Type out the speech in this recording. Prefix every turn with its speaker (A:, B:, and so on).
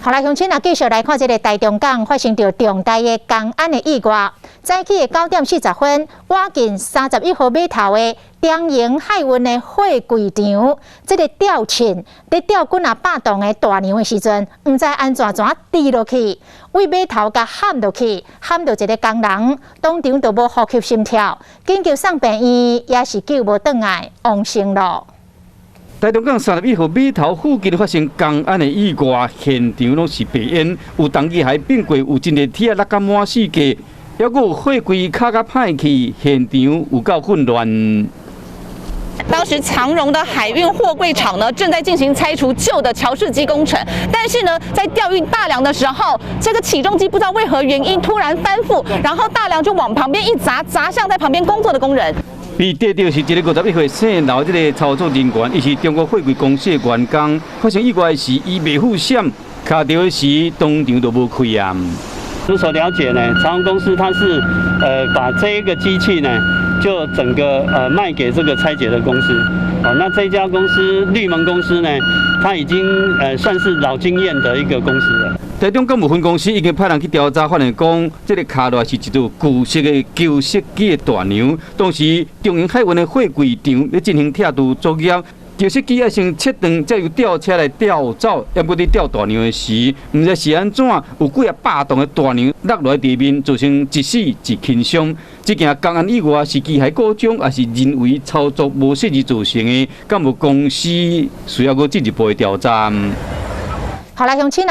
A: 好来，乡亲啊，继续来看这个台中港发生着重大的公安的意外。早起的9:40分，挖进31号码头的中营海运的货柜场，这个吊船在吊滚啊霸动的大梁的时阵，唔知安怎滴落去，为码头甲陷落去，陷到一个工人当场就无呼吸心跳，紧急送病院，也是救无转来，亡生了。
B: 台中港31号码头附近发生公安的意外，现场拢是白烟，有重机还并过，有真个铁落甲满世界，还有货柜卡甲歹去，现场有够混乱。
C: 当时长荣的海运货柜厂呢，正在进行拆除旧的桥式机工程，但是呢，在吊运大梁的时候，这个起重机不知道为何原因突然翻覆，然后大梁就往旁边一砸，砸向在旁边工作的工人。
B: 被跌到是一个51岁姓刘这个操作人员，伊是中国货柜公司的员工。发生意外时，伊未负险，卡到的时当场就无开啊。
D: 据所了解呢，长荣公司它是把这一个机器呢，就整个卖给这个拆解的公司。那这家公司绿盟公司呢，它已经算是老经验的一个公司了。
B: 台中港务分公司已经派人去调查，发现讲，这个卡落是一组旧式的旧设计的大梁。当时中营海运的货柜场咧进行拆除作业，旧设计要先切断，再由吊车来吊走。要不伫吊大梁的时，唔知是安怎，有几啊霸动的大梁落落地面，造成一死一轻伤。这件公安意外是机械故障，还是人为操作无设计造成的？敢无公司需要搁进一步的调查？
A: 好来，乡亲。